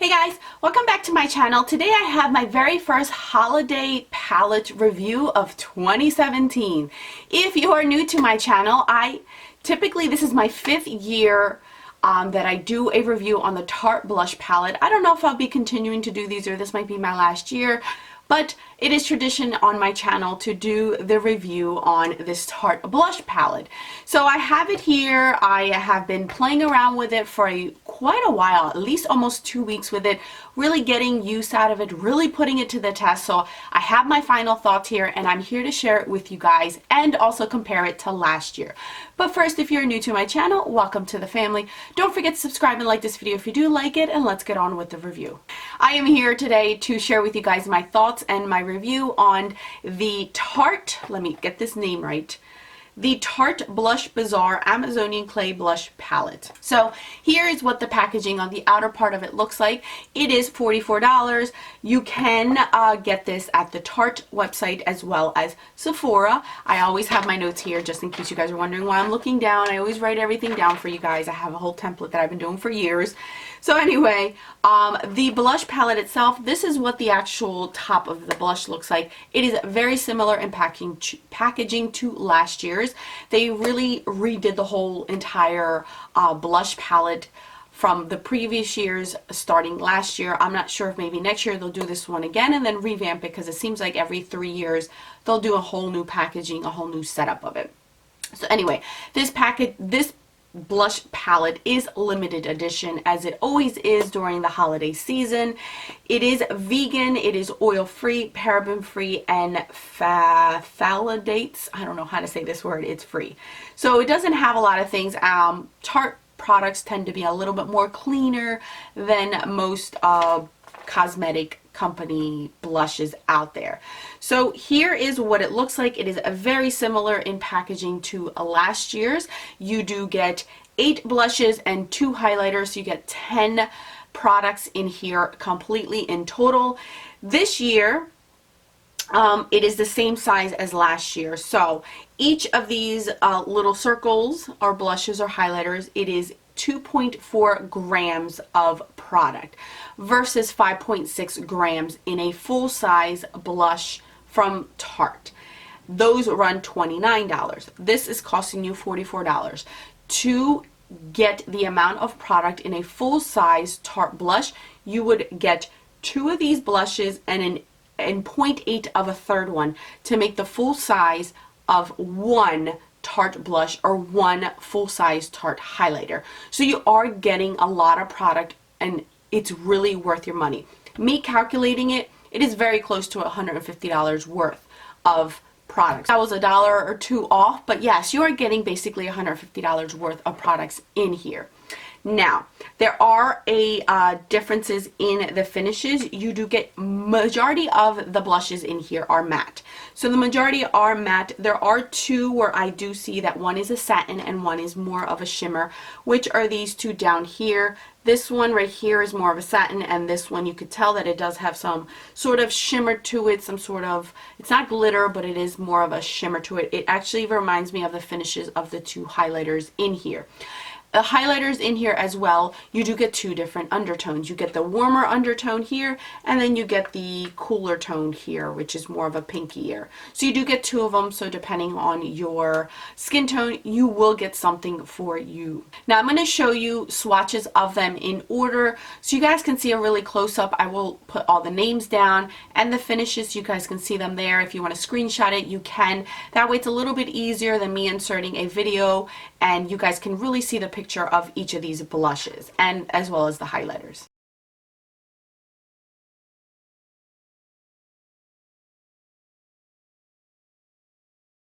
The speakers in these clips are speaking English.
Hey guys, welcome back to my channel. Today I have my very first holiday palette review of 2017. If you are new to my channel, this is my 5th year that I do a review on the Tarte blush palette. I don't know if I'll be continuing to do these or this might be my last year, but it is tradition on my channel to do the review on this Tarte blush palette. So I have it here. I have been playing around with it for quite a while, at least almost 2 weeks with it, really getting use out of it, really putting it to the test. So I have my final thoughts here and I'm here to share it with you guys and also compare it to last year. But first, if you're new to my channel, welcome to the family. Don't forget to subscribe and like this video if you do like it, and let's get on with the review. I am here today to share with you guys my thoughts and my review on the Tarte, let me get this name right, the Tarte Bazaar Amazonian Clay Blush Palette. So here is what the packaging on the outer part of it looks like. It is $44. You can get this at the Tarte website as well as Sephora. I always have my notes here just in case you guys are wondering why I'm looking down. I always write everything down for you guys. I have a whole template that I've been doing for years. So anyway, the blush palette itself, this is what the actual top of the blush looks like. It is very similar in packaging to last year's. They really redid the whole entire blush palette from the previous years starting last year. I'm not sure if maybe next year they'll do this one again and then revamp it, because it seems like every 3 years they'll do a whole new packaging, a whole new setup of it. So anyway, this blush palette is limited edition, as it always is during the holiday season. It is vegan, it is oil free, paraben free, and phthalates. I don't know how to say this word, it's free. So it doesn't have a lot of things. Tarte products tend to be a little bit more cleaner than most cosmetic company blushes out there. So here is what it looks like. It is very similar in packaging to last year's. You do get 8 blushes and 2 highlighters, so you get 10 products in here completely in total. This year it is the same size as last year. So each of these little circles or blushes or highlighters, it is 2.4 grams of product versus 5.6 grams in a full-size blush from Tarte. Those run $29. This is costing you $44. To get the amount of product in a full-size Tarte blush, you would get 2 of these blushes and 0.8 of a third one to make the full size of 1 Tarte blush or 1 full-size Tarte highlighter. So you are getting a lot of product and it's really worth your money. Me calculating it, it is very close to $150 worth of products. That was $1 or $2 off, but yes, you are getting basically $150 worth of products in here. Now, there are differences in the finishes. You do get majority of the blushes in here are matte. So the majority are matte. There are 2 where I do see that one is a satin and one is more of a shimmer, which are these 2 down here. This one right here is more of a satin, and this one you could tell that it does have some sort of shimmer to it, some sort of, it's not glitter, but it is more of a shimmer to it. It actually reminds me of the finishes of the 2 highlighters in here. The highlighters in here as well, you do get 2 different undertones. You get the warmer undertone here, and then you get the cooler tone here, which is more of a pinkier. So you do get 2 of them, so depending on your skin tone, you will get something for you. Now I'm going to show you swatches of them in order, so you guys can see a really close-up. I will put all the names down, and the finishes, you guys can see them there. If you want to screenshot it, you can. That way it's a little bit easier than me inserting a video, and you guys can really see the picture of each of these blushes and as well as the highlighters.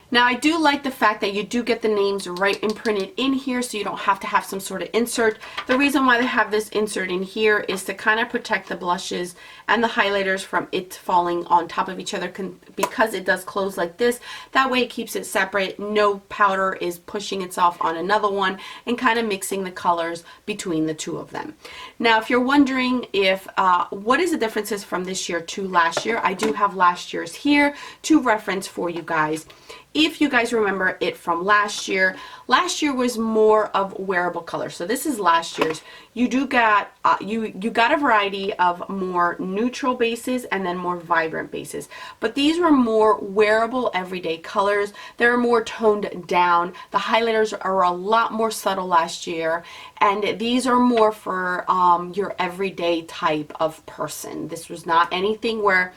Now I do like the fact that you do get the names right imprinted in here, so you don't have to have some sort of insert. The reason why they have this insert in here is to kind of protect the blushes and the highlighters from it falling on top of each other, because it does close like this. That way it keeps it separate. No powder is pushing itself on another one and kind of mixing the colors between the 2 of them. Now if you're wondering if what is the differences from this year to last year, I do have last year's here to reference for you guys. If you guys remember it from last year was more of wearable color. So this is last year's. You got a variety of more neutral bases and then more vibrant bases. But these were more wearable everyday colors. They're more toned down. The highlighters are a lot more subtle last year, and these are more for your everyday type of person. This was not anything where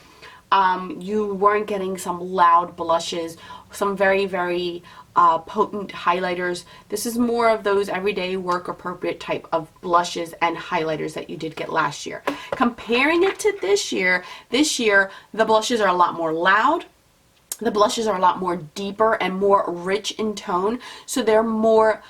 you weren't getting some loud blushes, some very, very potent highlighters. This is more of those everyday work appropriate type of blushes and highlighters that you did get last year. Comparing it to this year the blushes are a lot more loud. The blushes are a lot more deeper and more rich in tone. So they're more,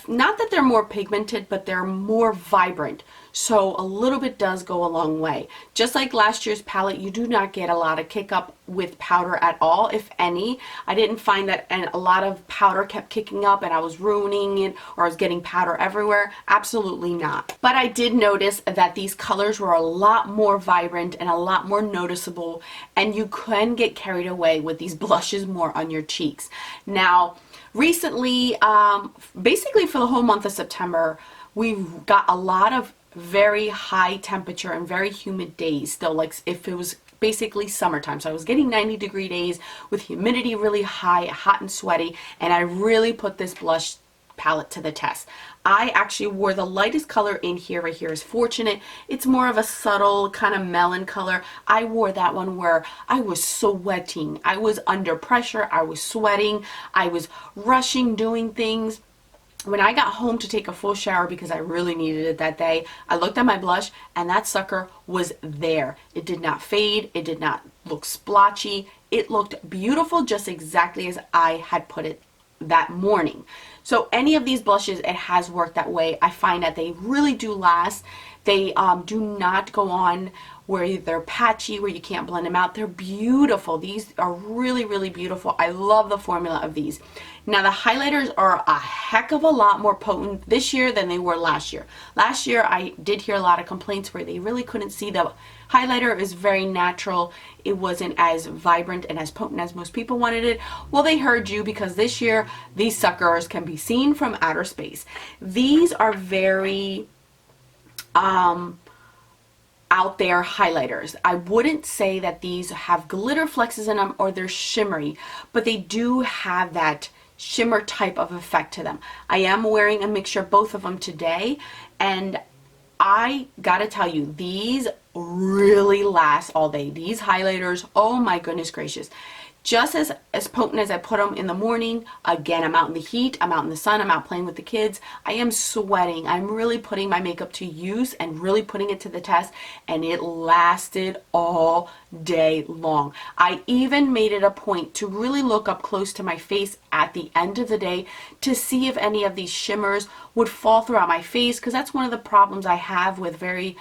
not that they're more pigmented, but they're more vibrant. So a little bit does go a long way. Just like last year's palette, you do not get a lot of kick up with powder at all, if any. I didn't find that a lot of powder kept kicking up and I was ruining it or I was getting powder everywhere. Absolutely not. But I did notice that these colors were a lot more vibrant and a lot more noticeable, and you can get carried away with these blushes more on your cheeks. Now, recently, basically for the whole month of September, we've got a lot of very high temperature and very humid days still, like if it was basically summertime. So I was getting 90-degree days with humidity really high, hot and sweaty, and I really put this blush palette to the test. I actually wore the lightest color in here. Right here is Fortunate. It's more of a subtle kind of melon color. I wore that one where I was sweating. I was under pressure. I was sweating. I was rushing, doing things. When I got home to take a full shower because I really needed it that day, I looked at my blush and that sucker was there. It did not fade. It did not look splotchy. It looked beautiful, just exactly as I had put it that morning. So any of these blushes, it has worked that way. I find that they really do last. They do not go on where they're patchy, where you can't blend them out. They're beautiful. These are really, really beautiful. I love the formula of these. Now the highlighters are a heck of a lot more potent this year than they were last year. Last year I did hear a lot of complaints where they really couldn't see. The highlighter is very natural. It wasn't as vibrant and as potent as most people wanted it. Well, they heard you, because this year these suckers can be seen from outer space. These are very out there highlighters. I wouldn't say that these have glitter flexes in them or they're shimmery, but they do have that shimmer type of effect to them. I am wearing a mixture of both of them today, and I gotta tell you, these really last all day. These highlighters, oh my goodness gracious. Just as potent as I put them in the morning. Again, I'm out in the heat, I'm out in the sun, I'm out playing with the kids. I am sweating. I'm really putting my makeup to use and really putting it to the test, and it lasted all day long. I even made it a point to really look up close to my face at the end of the day to see if any of these shimmers would fall throughout my face, because that's one of the problems I have with very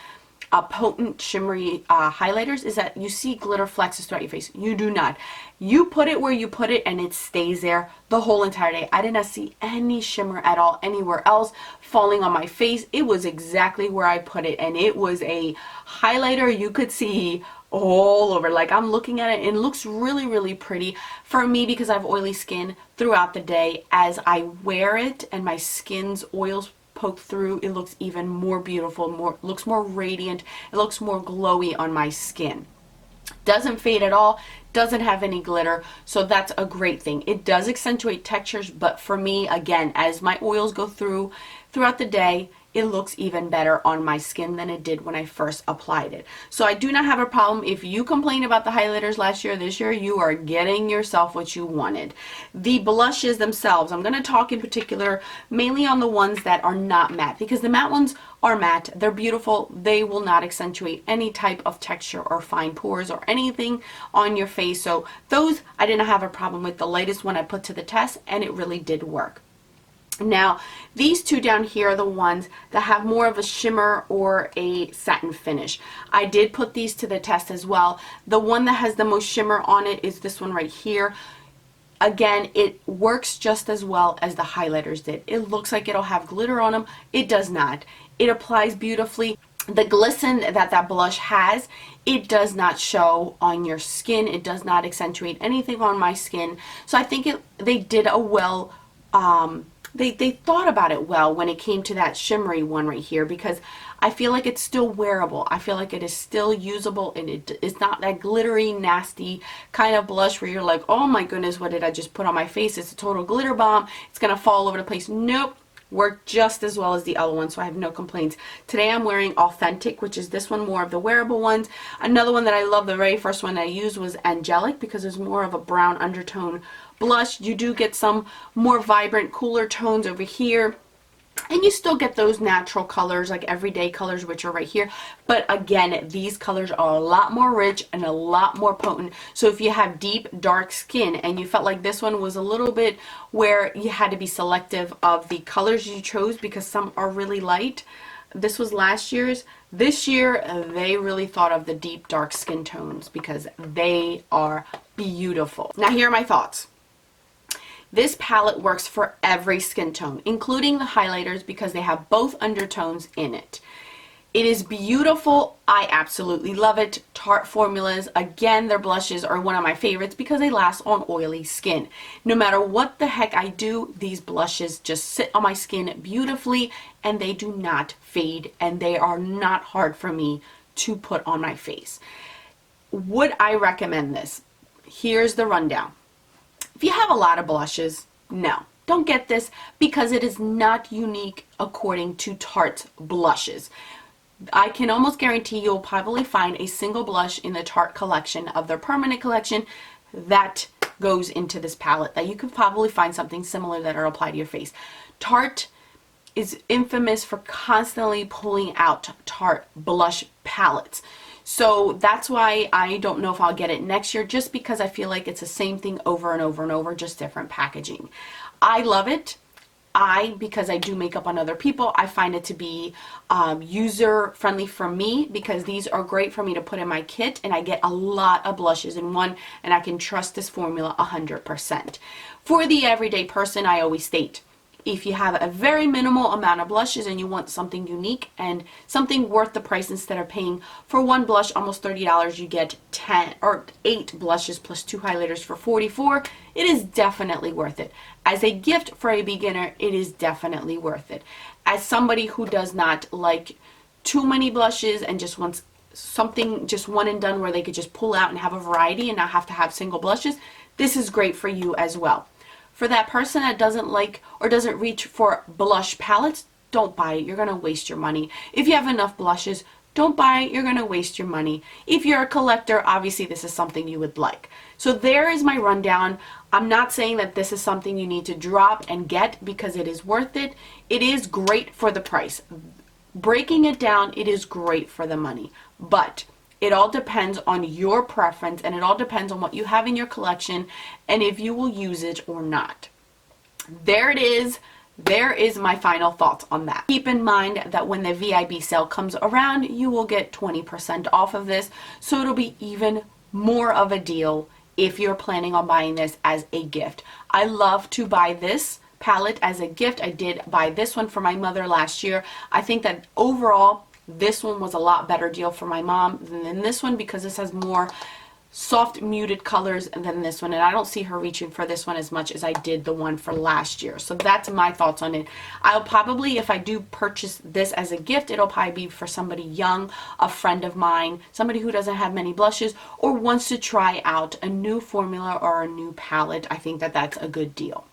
potent shimmery highlighters, is that you see glitter flexes throughout your face. You do not. You put it where you put it and it stays there the whole entire day. I did not see any shimmer at all anywhere else falling on my face. It was exactly where I put it, and it was a highlighter you could see all over. Like, I'm looking at it and it looks really, really pretty for me, because I have oily skin throughout the day. As I wear it and my skin's oils poke through, it looks even more beautiful, looks more radiant, it looks more glowy on my skin. Doesn't fade at all, doesn't have any glitter, so that's a great thing. It does accentuate textures, but for me, again, as my oils go throughout the day, it looks even better on my skin than it did when I first applied it. So I do not have a problem. If you complained about the highlighters last year, this year you are getting yourself what you wanted. The blushes themselves, I'm going to talk in particular mainly on the ones that are not matte, because the matte ones are matte. They're beautiful. They will not accentuate any type of texture or fine pores or anything on your face. So those I didn't have a problem with. The lightest one I put to the test, and it really did work. Now, these two down here are the ones that have more of a shimmer or a satin finish. I did put these to the test as well. The one that has the most shimmer on it is this one right here. Again, it works just as well as the highlighters did. It looks like it'll have glitter on them. It does not. It applies beautifully. the glisten that that blush has, it does not show on your skin. It does not accentuate anything on my skin. So I think they did a well, they thought about it well when it came to that shimmery one right here, because I feel like it's still wearable. I feel like it is still usable, and it is not that glittery, nasty kind of blush where you're like, oh my goodness, what did I just put on my face? It's a total glitter bomb. It's going to fall all over the place. Nope. Worked just as well as the other one, so I have no complaints. Today I'm wearing Authentic, which is this one, more of the wearable ones. Another one that I love, the very first one I used was Angelic, because there's more of a brown undertone blush. You do get some more vibrant, cooler tones over here, and you still get those natural colors, like everyday colors, which are right here. But again, these colors are a lot more rich and a lot more potent. So if you have deep, dark skin and you felt like this one was a little bit where you had to be selective of the colors you chose because some are really light. This was last year's. This year, they really thought of the deep, dark skin tones because they are beautiful. Now, here are my thoughts. This palette works for every skin tone, including the highlighters, because they have both undertones in it. It is beautiful. I absolutely love it. Tarte formulas, again, their blushes are one of my favorites because they last on oily skin. No matter what the heck I do, these blushes just sit on my skin beautifully, and they do not fade, and they are not hard for me to put on my face. Would I recommend this? Here's the rundown. If you have a lot of blushes, no, don't get this, because it is not unique according to Tarte's blushes. I can almost guarantee you'll probably find a single blush in the Tarte collection of their permanent collection that goes into this palette that you could probably find something similar that are applied to your face. Tarte is infamous for constantly pulling out Tarte blush palettes. So that's why I don't know if I'll get it next year, just because I feel like it's the same thing over and over and over, just different packaging. I love it. Because I do makeup on other people, I find it to be user friendly for me, because these are great for me to put in my kit, and I get a lot of blushes in one, and I can trust this formula 100%. For the everyday person, I always state, if you have a very minimal amount of blushes and you want something unique and something worth the price, instead of paying for one blush almost $30, you get 10 or 8 blushes plus 2 highlighters for $44. It is definitely worth it. As a gift for a beginner, it is definitely worth it. As somebody who does not like too many blushes and just wants something just one and done where they could just pull out and have a variety and not have to have single blushes, this is great for you as well. For that person that doesn't like or doesn't reach for blush palettes, don't buy it. You're going to waste your money. If you have enough blushes, don't buy it. You're going to waste your money. If you're a collector, obviously this is something you would like. So there is my rundown. I'm not saying that this is something you need to drop and get, because it is worth it. It is great for the price. Breaking it down, it is great for the money. But it all depends on your preference, and it all depends on what you have in your collection and if you will use it or not. There it is. There is my final thoughts on that. Keep in mind that when the VIB sale comes around, you will get 20% off of this, so it'll be even more of a deal if you're planning on buying this as a gift. I love to buy this palette as a gift. I did buy this one for my mother last year. I think that overall, this one was a lot better deal for my mom than this one, because this has more soft muted colors than this one, and I don't see her reaching for this one as much as I did the one for last year. So that's my thoughts on it. I'll probably, if I do purchase this as a gift, it'll probably be for somebody young, a friend of mine, somebody who doesn't have many blushes or wants to try out a new formula or a new palette. I think that that's a good deal.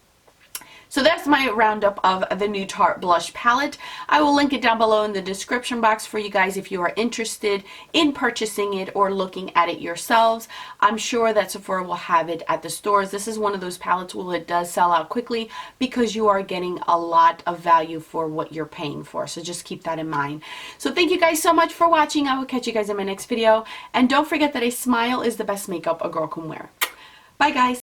So that's my roundup of the new Tarte blush palette. I will link it down below in the description box for you guys if you are interested in purchasing it or looking at it yourselves. I'm sure that Sephora will have it at the stores. This is one of those palettes where it does sell out quickly, because you are getting a lot of value for what you're paying for. So just keep that in mind. So thank you guys so much for watching. I will catch you guys in my next video. And don't forget that a smile is the best makeup a girl can wear. Bye guys.